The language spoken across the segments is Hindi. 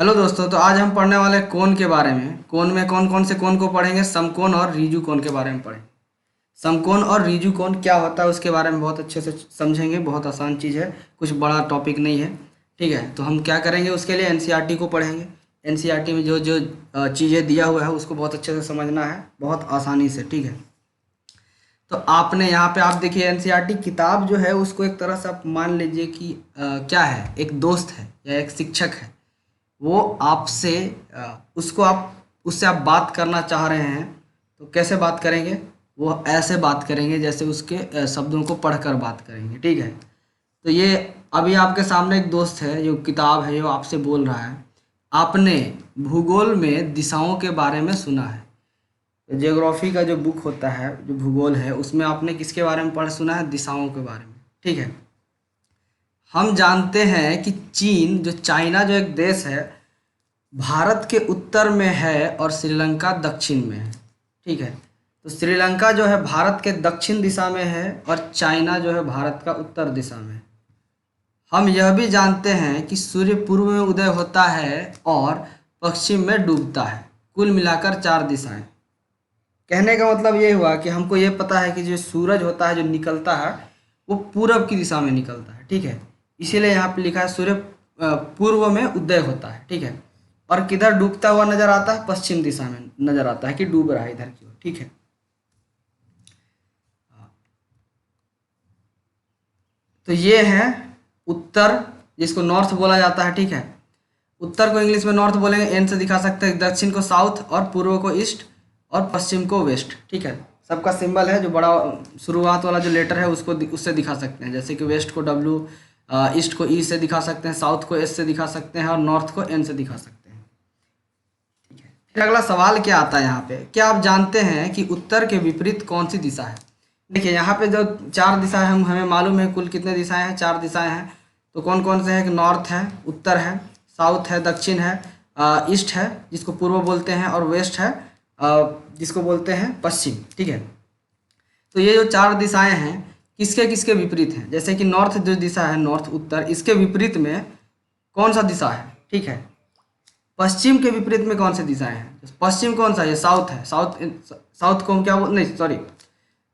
हेलो दोस्तों, तो आज हम पढ़ने वाले कोण के बारे में। कोण में कौन कौन से कोण को पढ़ेंगे? समकोण और ऋजु कोण के बारे में पढ़ेंगे। समकोण और ऋजु कोण क्या होता है उसके बारे में बहुत अच्छे से समझेंगे। बहुत आसान चीज़ है, कुछ बड़ा टॉपिक नहीं है। ठीक है, तो हम क्या करेंगे उसके लिए एनसीईआरटी को पढ़ेंगे। एनसीईआरटी में जो जो चीज़ें दिया हुआ है उसको बहुत अच्छे से समझना है, बहुत आसानी से। ठीक है, तो आपने यहाँ पे आप देखिए एनसीईआरटी किताब जो है उसको एक तरह से आप मान लीजिए कि क्या है, एक दोस्त है या एक शिक्षक है। वो आपसे उसको आप उससे आप बात करना चाह रहे हैं तो कैसे बात करेंगे? वो ऐसे बात करेंगे जैसे उसके शब्दों को पढ़कर बात करेंगे। ठीक है, तो ये अभी आपके सामने एक दोस्त है, जो किताब है, जो आपसे बोल रहा है। आपने भूगोल में दिशाओं के बारे में सुना है। ज्योग्राफी का जो बुक होता है, जो भूगोल है, उसमें आपने किसके बारे में पढ़ सुना है? दिशाओं के बारे में। ठीक है, हम जानते हैं कि चीन, जो चाइना जो एक देश है, भारत के उत्तर में है और श्रीलंका दक्षिण में है। ठीक है, तो श्रीलंका जो है भारत के दक्षिण दिशा में है और चाइना जो है भारत का उत्तर दिशा में है। हम यह भी जानते हैं कि सूर्य पूर्व में उदय होता है और पश्चिम में डूबता है। कुल मिलाकर 4 दिशाएं। कहने का मतलब ये हुआ कि हमको ये पता है कि जो सूरज होता है, जो निकलता है, वो पूरब की दिशा में निकलता है। ठीक है, इसीलिए यहाँ पे लिखा है सूर्य पूर्व में उदय होता है। ठीक है, और किधर डूबता हुआ नजर आता है? पश्चिम दिशा में नजर आता है कि डूब रहा है इधर की ओर। ठीक है, तो ये है उत्तर, जिसको नॉर्थ बोला जाता है। ठीक है, उत्तर को इंग्लिश में नॉर्थ बोलेंगे, एन से दिखा सकते हैं। दक्षिण को साउथ और पूर्व को ईस्ट और पश्चिम को वेस्ट। ठीक है, सबका सिंबल है, जो बड़ा शुरुआत वाला जो लेटर है उसको उससे दिखा सकते हैं। जैसे कि वेस्ट को डब्ल्यू, ईस्ट को ई से दिखा सकते हैं, साउथ को एस से दिखा सकते हैं और नॉर्थ को एन से दिखा सकते हैं। ठीक है, फिर अगला सवाल क्या आता है यहाँ पे, क्या आप जानते हैं कि उत्तर के विपरीत कौन सी दिशा है? देखिए यहाँ पे जो 4 दिशा है, हम हमें मालूम है कुल कितने दिशाएं हैं, 4 दिशाएं हैं। तो कौन कौन से हैं? कि नॉर्थ है, उत्तर है, साउथ है, दक्षिण है, ईस्ट है जिसको पूर्व बोलते हैं, और वेस्ट है जिसको बोलते हैं पश्चिम। ठीक है, तो ये जो 4 दिशाएं हैं किसके किसके विपरीत हैं? जैसे कि नॉर्थ जो दिशा है, नॉर्थ उत्तर, इसके विपरीत में कौन सा दिशा है? ठीक है, पश्चिम के विपरीत में कौन सी दिशाएं हैं? पश्चिम कौन सा है? साउथ है। साउथ को हम क्या बोल, नहीं सॉरी,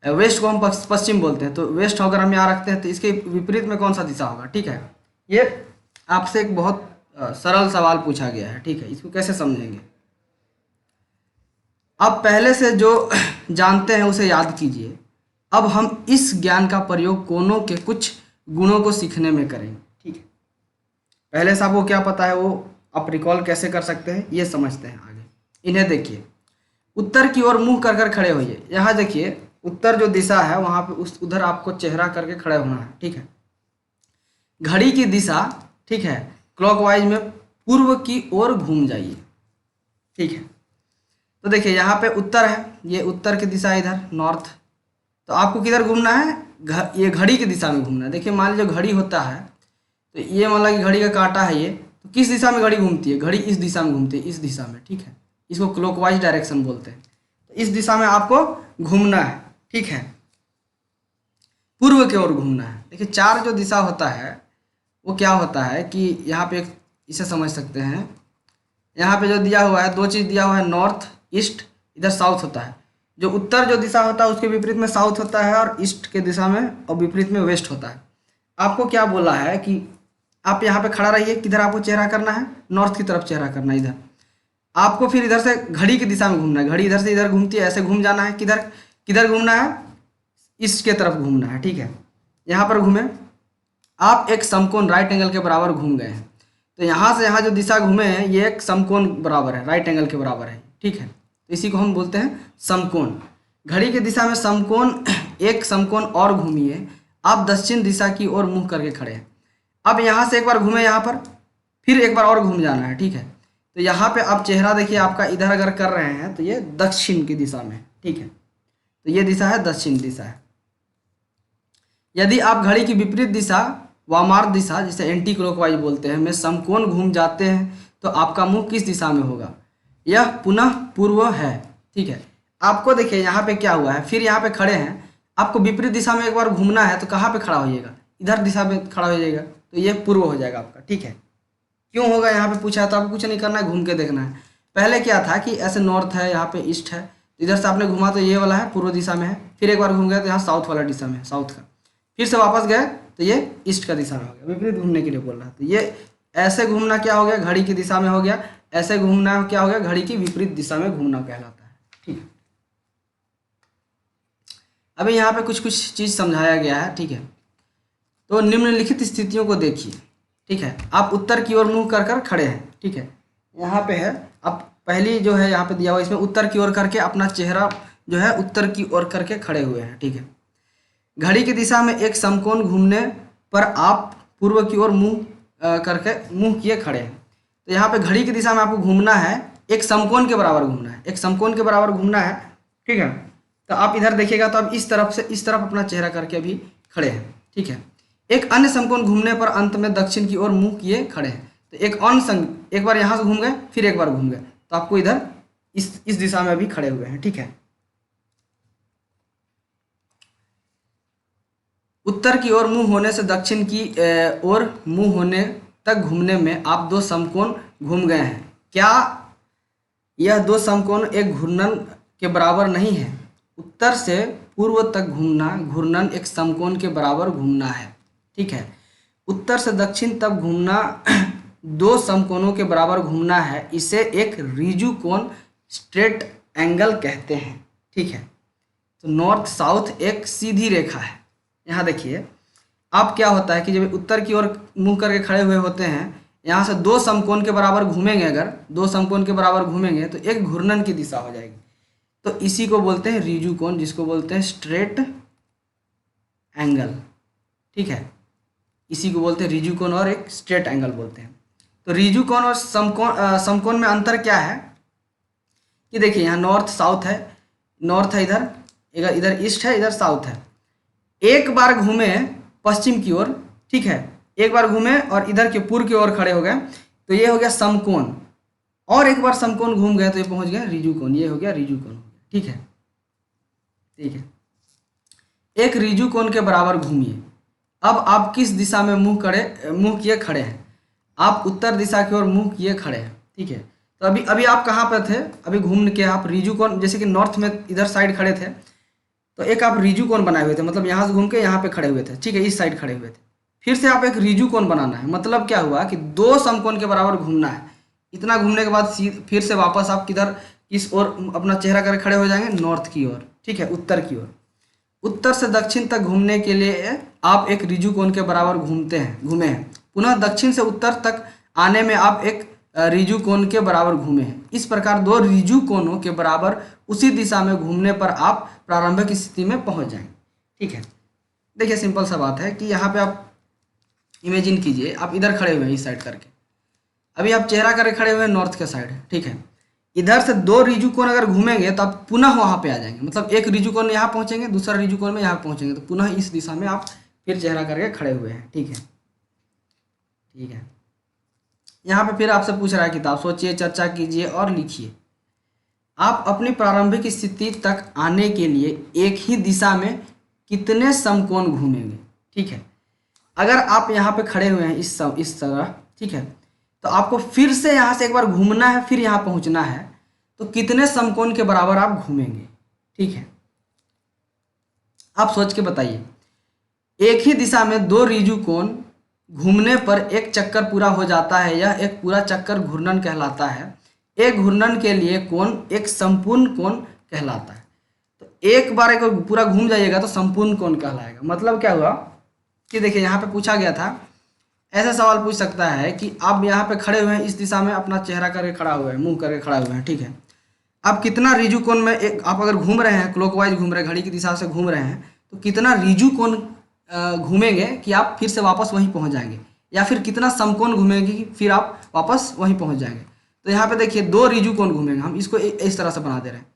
वेस्ट को हम पश्चिम बोलते हैं। तो वेस्ट अगर हम यहाँ रखते हैं तो इसके विपरीत में कौन सा दिशा होगा? ठीक है, ये आपसे एक बहुत सरल सवाल पूछा गया है। ठीक है, इसको कैसे समझेंगे? आप पहले से जो जानते हैं उसे याद कीजिए। अब हम इस ज्ञान का प्रयोग कोनों के कुछ गुणों को सीखने में करेंगे। ठीक है, पहले से आपको क्या पता है वो आप रिकॉल कैसे कर सकते हैं, ये समझते हैं आगे। इन्हें देखिए, उत्तर की ओर मुंह कर कर खड़े होइए। यहाँ देखिए, उत्तर जो दिशा है वहाँ पे उधर आपको चेहरा करके खड़े होना है। ठीक है, घड़ी की दिशा, ठीक है, क्लॉकवाइज में पूर्व की ओर घूम जाइए। ठीक है, तो देखिए यहाँ पे उत्तर है, ये उत्तर की दिशा है, इधर नॉर्थ। तो आपको किधर घूमना है? ये घड़ी की दिशा में घूमना है। देखिए मान लीजिए घड़ी होता है, तो ये मान लो कि घड़ी का कांटा है ये, तो किस दिशा में घड़ी घूमती है? घड़ी इस दिशा में घूमती है, इस दिशा में। ठीक है, इसको क्लॉकवाइज डायरेक्शन बोलते हैं। तो इस दिशा में आपको घूमना है। ठीक है, पूर्व की ओर घूमना है। देखिए 4 जो दिशा होता है वो क्या होता है कि यहाँ पे इसे समझ सकते हैं। यहाँ पे जो दिया हुआ है, 2 चीज़ दिया हुआ है, नॉर्थ ईस्ट, इधर साउथ होता है। जो उत्तर जो दिशा होता है उसके विपरीत में साउथ होता है, और ईस्ट के दिशा में और विपरीत में वेस्ट होता है। आपको क्या बोला है कि आप यहाँ पे खड़ा रहिए, किधर आपको चेहरा करना है? नॉर्थ की तरफ चेहरा करना है। इधर आपको फिर इधर से घड़ी की दिशा में घूमना है। घड़ी इधर से इधर घूमती है, ऐसे घूम जाना है। किधर किधर घूमना है? ईस्ट के तरफ घूमना है। ठीक है, यहाँ पर घूमे आप, एक समकोण राइट एंगल के बराबर घूम गए हैं। तो यहाँ से यहाँ जो दिशा घूमे हैं ये एक समकोण बराबर है, राइट एंगल के बराबर है। ठीक है, तो इसी को हम बोलते हैं समकोण। घड़ी की दिशा में समकोण, एक समकोण और घूमिए। आप दक्षिण दिशा की ओर मुंह करके खड़े हैं। अब यहाँ से एक बार घूमे यहाँ पर, फिर एक बार और घूम जाना है। ठीक है, तो यहाँ पे आप चेहरा देखिए आपका इधर अगर कर रहे हैं तो ये दक्षिण की दिशा में है। ठीक है, तो ये दिशा है दक्षिण दिशा है। यदि आप घड़ी की विपरीत दिशा, वामार्त दिशा, जिसे एंटी क्लॉकवाइज बोलते हैं, में समकोण घूम जाते हैं तो आपका मुंह किस दिशा में होगा? यह पुनः पूर्व है। ठीक है, आपको देखिए यहाँ पे क्या हुआ है, फिर यहाँ पे खड़े हैं, आपको विपरीत दिशा में एक बार घूमना है तो कहाँ पे खड़ा होइएगा? इधर दिशा में खड़ा हो जाएगा, तो ये पूर्व हो जाएगा आपका। ठीक है, क्यों होगा यहाँ पे पूछा है, तो आपको कुछ नहीं करना है, घूम के देखना है। पहले क्या था कि ऐसे नॉर्थ है, यहाँ पे ईस्ट है, इधर से आपने घुमा तो ये वाला है पूर्व दिशा में है, फिर एक बार घूम गए तो यहाँ साउथ वाला दिशा में है, साउथ का, फिर से वापस गए तो ये ईस्ट का दिशा में हो गया, विपरीत घूमने के लिए बोल रहा है। तो ये ऐसे घूमना क्या हो गया, घड़ी की दिशा में हो गया, ऐसे घूमना क्या हो गया, घड़ी की विपरीत दिशा में घूमना कहलाता है। ठीक है, अभी यहाँ पे कुछ कुछ चीज़ समझाया गया है। ठीक है, तो निम्नलिखित स्थितियों को देखिए। ठीक है, आप उत्तर की ओर मुंह कर कर खड़े हैं। ठीक है, यहाँ पे है, आप पहली जो है यहाँ पे दिया हुआ, इसमें उत्तर की ओर करके अपना चेहरा जो है उत्तर की ओर करके खड़े हुए हैं। ठीक है, घड़ी की दिशा में एक समकोण घूमने पर आप पूर्व की ओर मुंह करके मुंह किए खड़े हैं। तो यहाँ पे घड़ी की दिशा में आपको घूमना है, एक समकोण के बराबर घूमना है, एक समकोण के बराबर घूमना है। ठीक है, तो आप इधर देखिएगा तो आप इस तरफ से इस तरफ अपना चेहरा करके अभी खड़े हैं। ठीक है, एक अन्य समकोण घूमने पर अंत में दक्षिण की ओर मुंह किए खड़े हैं। तो एक बार यहाँ से घूम गए, फिर एक बार घूम गए, तो आपको इधर इस दिशा में अभी खड़े हुए हैं। ठीक है, उत्तर की ओर मुंह होने से दक्षिण की ओर मुंह होने तक घूमने में आप दो समकोण घूम गए हैं। क्या यह दो समकोण एक घूर्णन के बराबर नहीं है? उत्तर से पूर्व तक घूर्णन एक समकोण के बराबर घूमना है। ठीक है, उत्तर से दक्षिण तक घूमना दो समकोणों के बराबर घूमना है, इसे एक ऋजु कोण स्ट्रेट एंगल कहते हैं। ठीक है, तो नॉर्थ साउथ एक सीधी रेखा है। यहाँ देखिए, आप क्या होता है कि जब उत्तर की ओर मुंह करके खड़े हुए होते हैं, यहाँ से दो समकोण के बराबर घूमेंगे, अगर दो समकोण के बराबर घूमेंगे तो एक घूर्णन की दिशा हो जाएगी। तो इसी को बोलते हैं ऋजु कोण, जिसको बोलते हैं स्ट्रेट एंगल। ठीक है, इसी को बोलते हैं ऋजु कोण और एक स्ट्रेट एंगल बोलते हैं। तो ऋजु कोण और समकोण में अंतर क्या है कि देखिए, यहाँ नॉर्थ साउथ है, नॉर्थ है इधर, इधर ईस्ट है, इधर साउथ है। एक बार घूमे पश्चिम की ओर, ठीक है, एक बार घूमे और इधर के पूर्व की ओर खड़े हो गए, तो ये हो गया समकोण, और एक बार समकोण घूम गए तो ये पहुंच गए ऋजु कोण, ये हो गया ऋजु कोण। ठीक है, ठीक है, एक ऋजु कोण के बराबर घूमिए। अब आप किस दिशा में मुंह किए खड़े हैं? आप उत्तर दिशा की ओर मुंह किए खड़े हैं। ठीक है, तो अभी आप कहाँ पर थे? अभी घूम के आप ऋजु कोण, जैसे कि नॉर्थ में इधर साइड खड़े थे, तो एक आप ऋजु कोण बनाए हुए थे, मतलब यहाँ से घूम के यहाँ पे खड़े हुए थे। ठीक है, इस साइड खड़े हुए थे, फिर से आप एक ऋजु कोण बनाना है। मतलब क्या हुआ कि दो समकोण के बराबर घूमना है। इतना घूमने के बाद फिर से वापस आप किस ओर अपना चेहरा करके खड़े हो जाएंगे? नॉर्थ की ओर। ठीक है, उत्तर की ओर। उत्तर से दक्षिण तक घूमने के लिए आप एक ऋजु कोण के बराबर घूमे हैं। पुनः दक्षिण से उत्तर तक आने में आप एक ऋजु कोण के बराबर घूमे हैं। इस प्रकार दो ऋजु कोणों के बराबर उसी दिशा में घूमने पर आप प्रारंभिक स्थिति में पहुंच जाएंगे। ठीक है, देखिए सिंपल सा बात है कि यहाँ पे आप इमेजिन कीजिए, आप इधर खड़े हुए हैं इस साइड करके, अभी आप चेहरा करके खड़े हुए हैं नॉर्थ के साइड। ठीक है, इधर से दो ऋजु कोण अगर घूमेंगे तो आप पुनः वहाँ पे आ जाएंगे, मतलब एक ऋजु कोण में यहाँ पहुँचेंगे, दूसरा ऋजु कोण में यहाँ पहुँचेंगे, तो पुनः इस दिशा में आप फिर चेहरा करके खड़े हुए हैं। ठीक है, ठीक है, यहाँ पे फिर आपसे पूछ रहा है किताब, सोचिए, चर्चा कीजिए और लिखिए। आप अपनी प्रारंभिक स्थिति तक आने के लिए एक ही दिशा में कितने समकोण घूमेंगे? ठीक है, अगर आप यहाँ पे खड़े हुए हैं इस तरह, ठीक है, तो आपको फिर से यहाँ से एक बार घूमना है, फिर यहाँ पहुँचना है, तो कितने समकोण के बराबर आप घूमेंगे? ठीक है, आप सोच के बताइए। एक ही दिशा में दो ऋजु कोण घूमने पर एक चक्कर पूरा हो जाता है, यह एक पूरा चक्कर घूर्णन कहलाता है। एक घूर्णन के लिए कोण एक संपूर्ण कोण कहलाता है। तो एक बार एक पूरा घूम जाइएगा तो संपूर्ण कोण कहलाएगा। मतलब क्या हुआ कि देखिए, यहाँ पे पूछा गया था, ऐसा सवाल पूछ सकता है कि आप यहाँ पे खड़े हुए हैं, इस दिशा में अपना चेहरा करके खड़ा हुआ है, मुंह करके खड़ा हुए हैं। ठीक है, आप कितना ऋजु कोण में आप अगर घूम रहे हैं, क्लॉकवाइज घूम रहे हैं, घड़ी की दिशा से घूम रहे हैं, तो कितना ऋजु कोण घूमेंगे कि आप फिर से वापस वहीं पहुंच जाएंगे, या फिर कितना समकोण घूमेंगे कि फिर आप वापस वहीं पहुंच जाएंगे। तो यहाँ पे देखिए, दो ऋजु कोण घूमेंगे, हम इसको इस तरह से बना दे रहे हैं।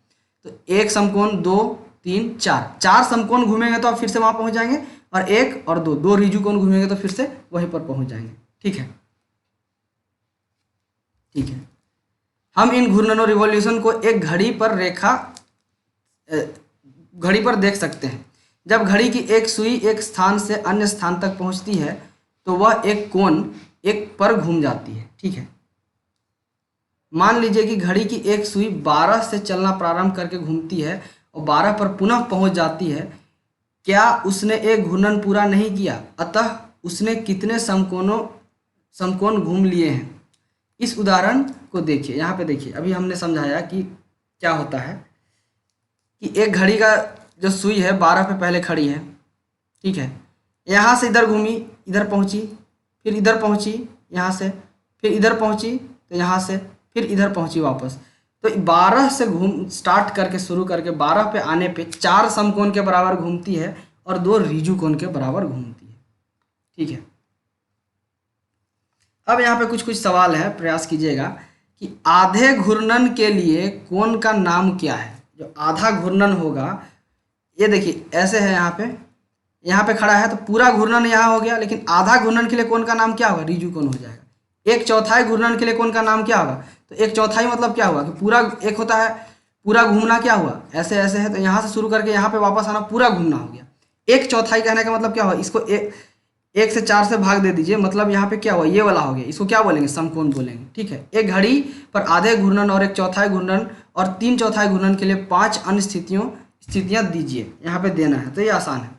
तो एक समकोण, दो, तीन, चार समकोण घूमेंगे तो आप फिर से वहाँ पहुंच जाएंगे, और एक और दो ऋजु कोण घूमेंगे तो फिर से वहीं पर पहुंच जाएंगे। ठीक है, ठीक है, हम इन घूर्णनों रिवॉल्यूशन को एक घड़ी पर देख सकते हैं। जब घड़ी की एक सुई एक स्थान से अन्य स्थान तक पहुंचती है तो वह एक कोण एक पर घूम जाती है। ठीक है, मान लीजिए कि घड़ी की एक सुई 12 से चलना प्रारंभ करके घूमती है और 12 पर पुनः पहुंच जाती है। क्या उसने एक घूर्णन पूरा नहीं किया, अतः उसने कितने समकोण घूम लिए हैं? इस उदाहरण को देखिए। यहाँ पे देखिए, अभी हमने समझाया कि क्या होता है कि एक घड़ी का जो सुई है 12 पे पहले खड़ी है। ठीक है, यहाँ से इधर घूमी, इधर पहुँची, फिर इधर पहुँची, यहाँ से फिर इधर पहुँची, तो यहाँ से फिर इधर पहुँची वापस। तो 12 से घूम स्टार्ट करके शुरू करके 12 पे आने पे 4 समकोण के बराबर घूमती है और 2 ऋजु कोण के बराबर घूमती है। ठीक है, अब यहाँ पे कुछ कुछ सवाल है, प्रयास कीजिएगा कि आधे घूर्णन के लिए कोण का नाम क्या है। जो आधा घूर्णन होगा, ये देखिए ऐसे है, यहाँ पे खड़ा है तो पूरा घूर्णन यहाँ हो गया, लेकिन आधा घूर्णन के लिए कोण का नाम क्या होगा? ऋजु कोण हो जाएगा। एक चौथाई घूर्णन के लिए कोण का नाम क्या होगा? तो एक चौथाई मतलब क्या हुआ कि पूरा, एक होता है पूरा घूमना, क्या हुआ ऐसे ऐसे है, तो यहाँ से शुरू करके यहाँ पे वापस आना, पूरा घूमना हो गया। एक चौथाई कहने का मतलब क्या हुआ? इसको एक से 4 से भाग दे दीजिए, मतलब यहाँ पे क्या हुआ? ये वाला हो गया। इसको क्या बोलेंगे? समकोण बोलेंगे। ठीक है, एक घड़ी पर आधे घूर्णन और एक चौथाई घूर्णन और 3 चौथाई घूर्णन के लिए 5 अन्य स्थितियाँ दीजिए, यहाँ पे देना है। तो ये आसान है।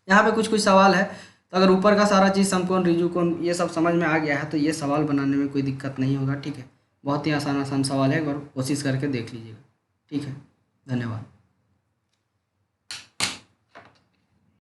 यहाँ पे कुछ कुछ सवाल है, तो अगर ऊपर का सारा चीज़ समकोण, ऋजु कोण ये सब समझ में आ गया है तो ये सवाल बनाने में कोई दिक्कत नहीं होगा। ठीक है, बहुत ही आसान आसान सवाल है, और कोशिश करके देख लीजिएगा। ठीक है, धन्यवाद।